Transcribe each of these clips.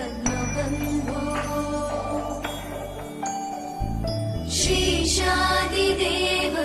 श्रीपार्वतीशमुखपङ्कजपद्मबन्धो श्रीशादिदेव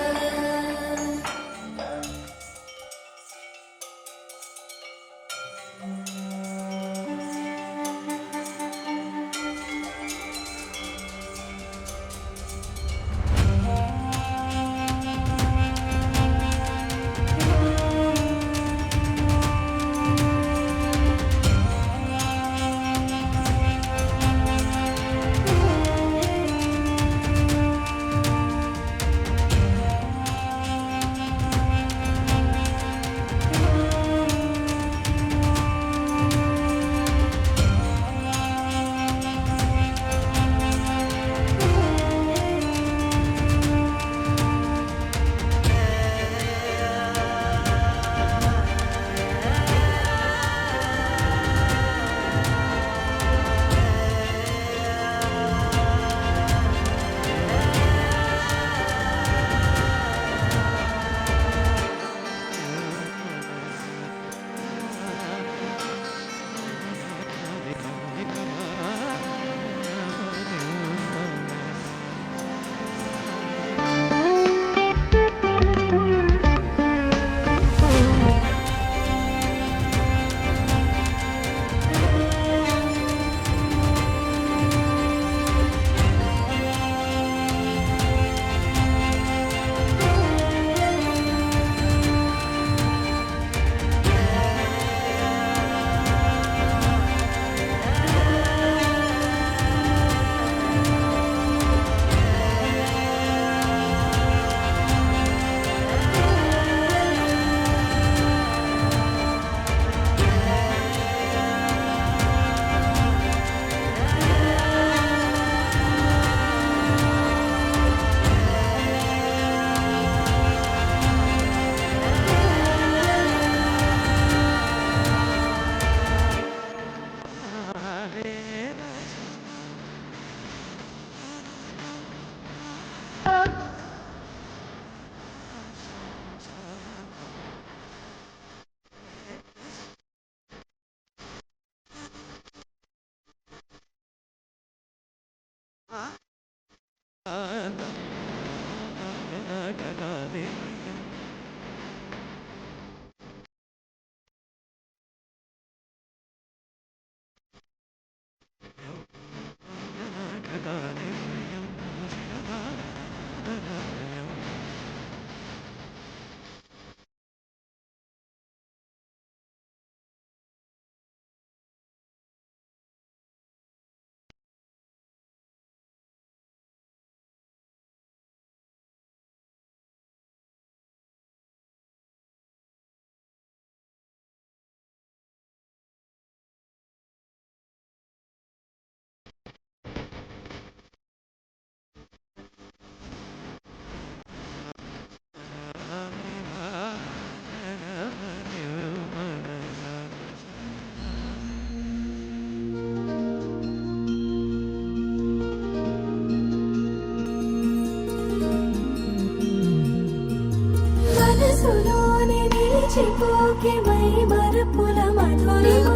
మర్చిపోకే my మరపుల Madhurima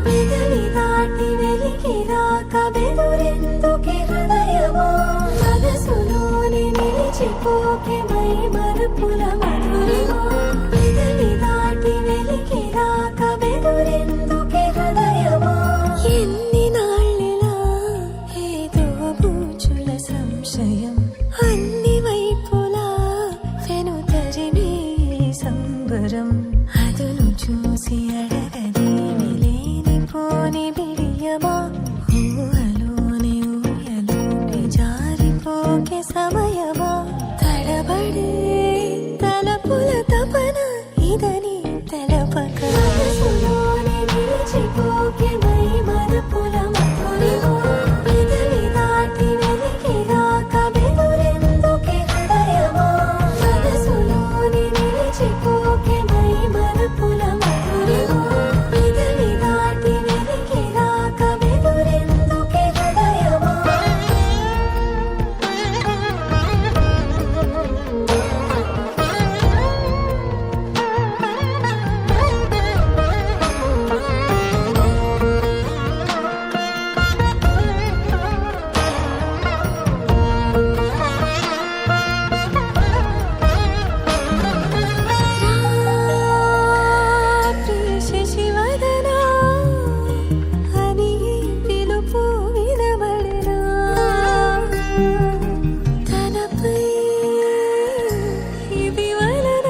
పెదవి దాటి వెలికి రాక బెదురెందుకే హృదయమా మనసులోని నిలిచిపోకే మై మరపుల మధురిమా పెదవి దాటి వెలికి రాక బెదురెందుకే హృదయమా ఎన్ని నాళ్ళిలా ఏదో బూచుల సంశయం అన్ని వైపులా వెనుతరిమే సంబరం అదును చూసి అడగదేమి లేనిపోని బిడియమా ఊహలోని ఊయలోకి జారిపోకే సమయమా తడబడే తలపుల తపన ఇదని తెలపక మనసులోని నిలిచిపోకే మై మరపుల మధురిమా పెదవి దాటి వెలికి రాక బెదురెందుకే హృదయమా మనసులోని నిలిచిపోకే మై మరపుల మధురిమా పెదవి దాటి వెలికి రాక బెదురెందుకే హృదయమా శశివదనా అని పిలుపు వినబడరా తనపై ఇది వలన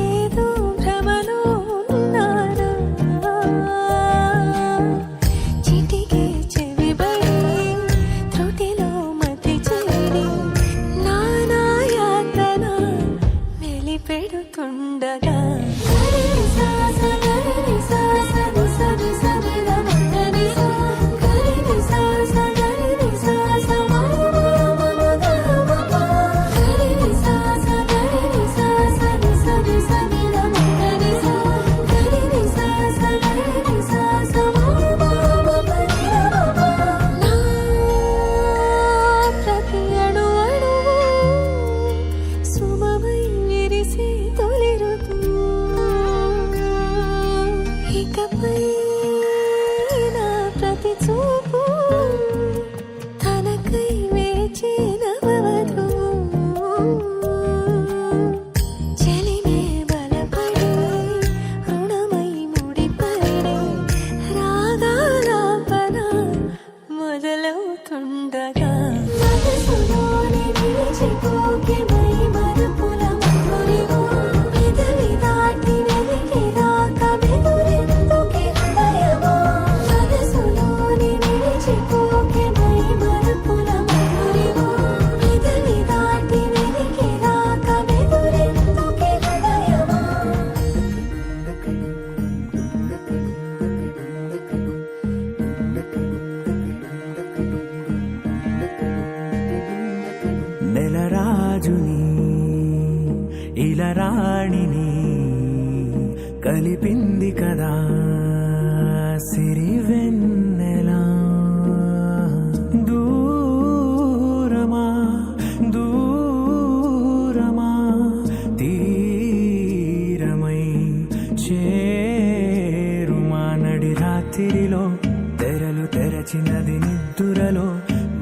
ఏదో భ్రమలో ఉన్నారా చిటికే చెవిబడి త్రుటిలో మతి చేరి నానాయాతన వెలిపెడుతుండగా ప్రతి అణు అణువు సుమమై విరిసే తొలి ఋతువు ఇకపై నా ప్రతి చూపు తనకై వేచి నవవధువు చెలిమే బలపడి రుణమై ముడిపడి రాగాలాపన మొదలవుతుండగా మనసులోని నిలిచిపోకే మై మరపుల మధురిమా పెదవి దాటి వెలికి రాక బెదురెందుకే హృదయమా మనసులోని నిలిచిపోకే మై మరపుల మధురిమా పెదవి దాటి వెలికి రాక బెదురెందుకే హృదయమా నెలరాజుని ఇలరాణిని కలిపింది కదా సిరి వెన్నెలా దూరమా దూరమా తీరమై చేరుమా నడి రాత్రిలో తెరలు తెరచినది నిద్దురలో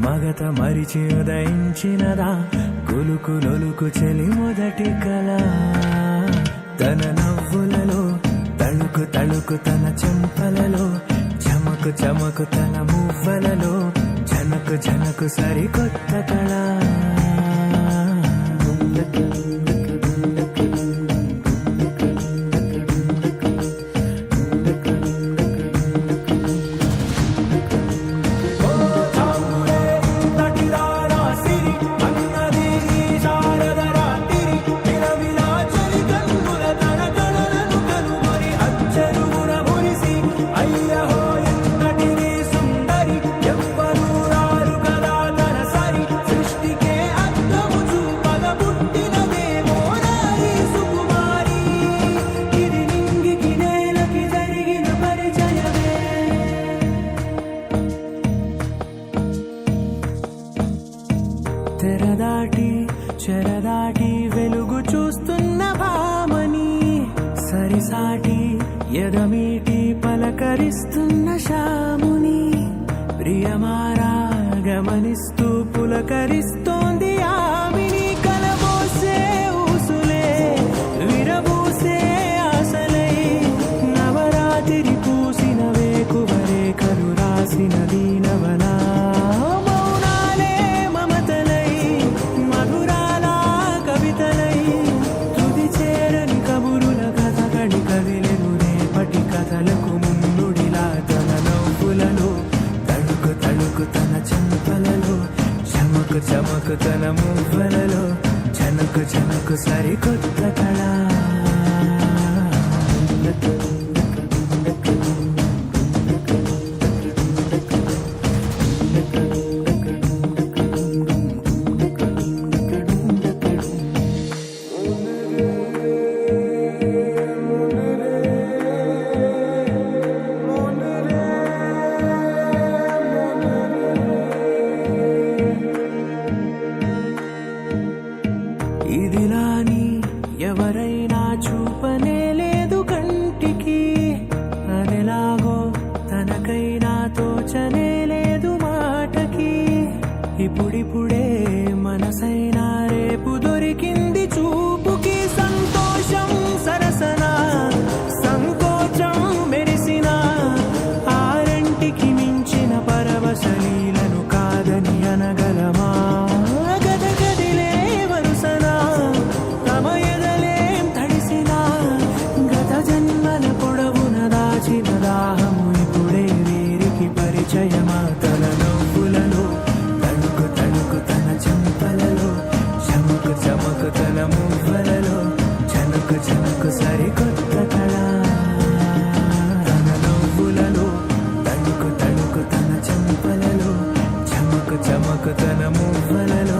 మగత మరిచి ఉదయించినదా కులుకు లొలుకు చెలి మొదటి కళ తన నవ్వులలో తళుకు తళుకు తన చెంపలలో చమకు చమకు తన మువ్వలలో జనకు జనకు సరికొత్త కళ సృష్టికే అర్థము చూపద పుట్టినదే సరిసాటి ఎదమీటి పలకరిస్తున్న శాముని ప్రియమారా గమనిస్తూ పులకరిస్తోంది ఆవిని కలబోసే ఊసులే విరబూసే ఆశలై నవరాత్రి పూసిన వేకువరే కలు రాసిన దీనవనా మౌనాలే మమతలై మధురాల కవితలై తుది చేరని కబురుల కథ కడి కదిలెను రేపటి కథలకు ముందుడిలా తన నవ్వులలో తడుకు తడుకు తన చెంపలలో చమకు చమకు తన మువ్వలలో చనకు చనకు సరికొత్త కళ ఇదిలాని ఎవరైనా చూపనే లేదు కంటికి అదెలాగో తనకైనా తోచనే లేదు మాటకి ఇప్పుడిప్పుడే మనసైనా రేపు దొరికింది చూపుకి సంతోషం సరసన సంకోచం మెరిసిన ఆరంటికి మించిన పరవశలీలను కాదని అనగలమా గద గదిలే వరుసన తమ ఎదలేం తడిసిన గత జన్మల పొడవున దాచిన దాహము ఇప్పుడే వీరికి పరిచయమా తన నవ్వులలో తణుకు తణుకు తన చెంపలలో చమకు చమకు తన మువ్వలలో చనుకు చనుకు సరికొత్త కళ తన నవ్వులలో తణుకు తణుకు తన చెంపలలో చమకు చమకు తన మువ్వలలో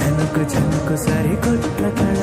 చనుకు చనుకు సరికొత్త కళ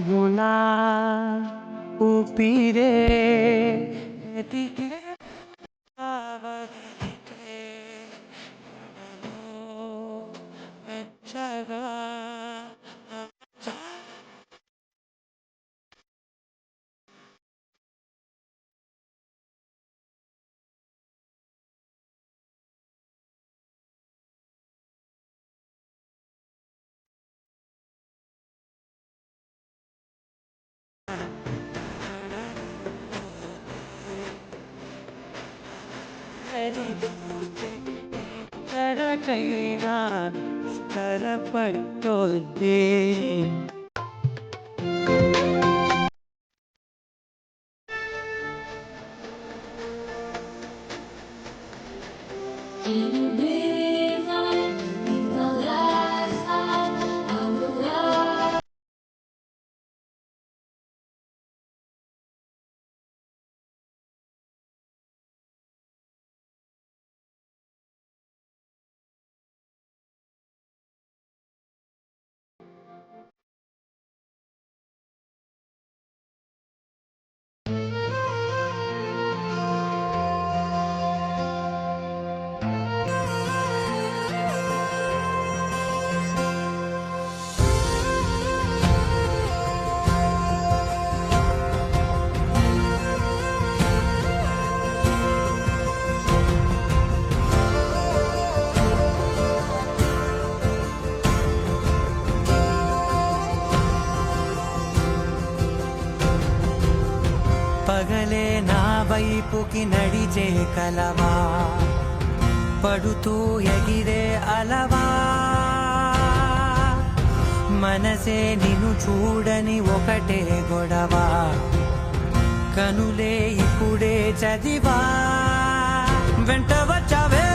గునా ఊపిరే ఎదిగే ఆవగితే వెచ్చగా కరకైనా కరపడుతోంది It'll be fine. It's the last time I will love. పగలే నా వైపుకి నడిచే కలవా పడుతూ ఎగిరే అలవా మనసే నిన్ను చూడని ఒకటే గొడవ కనులే ఇప్పుడే చదివా వెంట వచ్చావే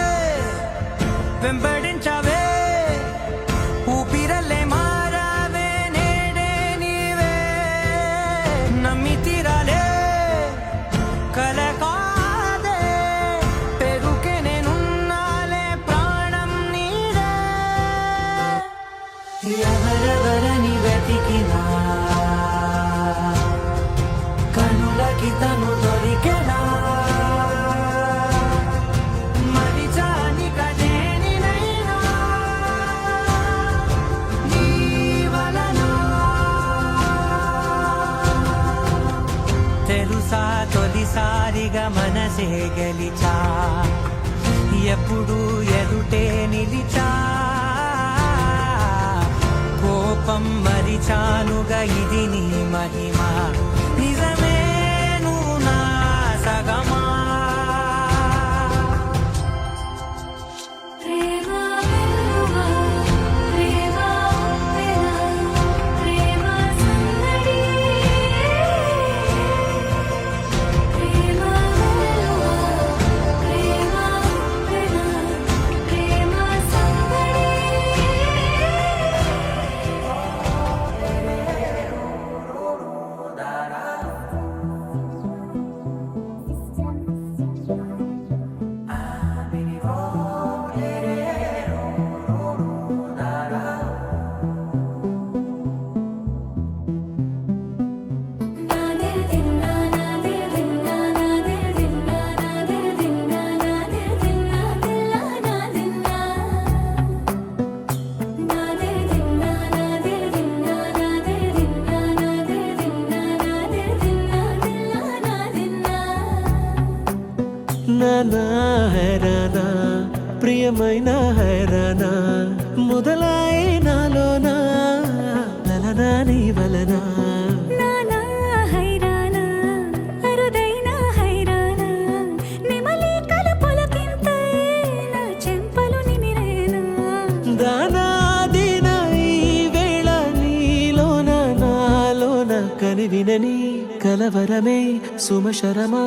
వెంబడించావే ఊపిరల్లే మారావే నేడే నీవే నమ్మి తీరాలే కలకాదే పెరుకే నేనున్నాలే ప్రాణం నీదే ఎవరెవరని వెతికినా కనులకి తను దొరికెనా మరిచాని కదేనినైనా నీ వలన తెలుసా తొలిసారిగా మనసే గెలిచా ఎప్పుడు ఎదుటే నిలిచా కోపం మరిచానుగా ఇది నీ మహిమ నిజమే నువ్వు నా సగమా ప్రేమ వెలువ ప్రేమ ఉప్పెన ప్రేమ సందడి ప్రేమ వెలువ ప్రేమ ఉప్పెన ప్రేమ సందడి నానా హైరానా ప్రియమైన హైరానా మొదలాయి నాలోనా లలనా నీ వలనా నానా హైరానా అరుదైన హైరానా నెమలి కలుపులకింతై నా చెంపలు నిమిరేనా దానాదిన ఈ వేళ నీలోన నాలోన కనివినని కలవరమే సుమశరమా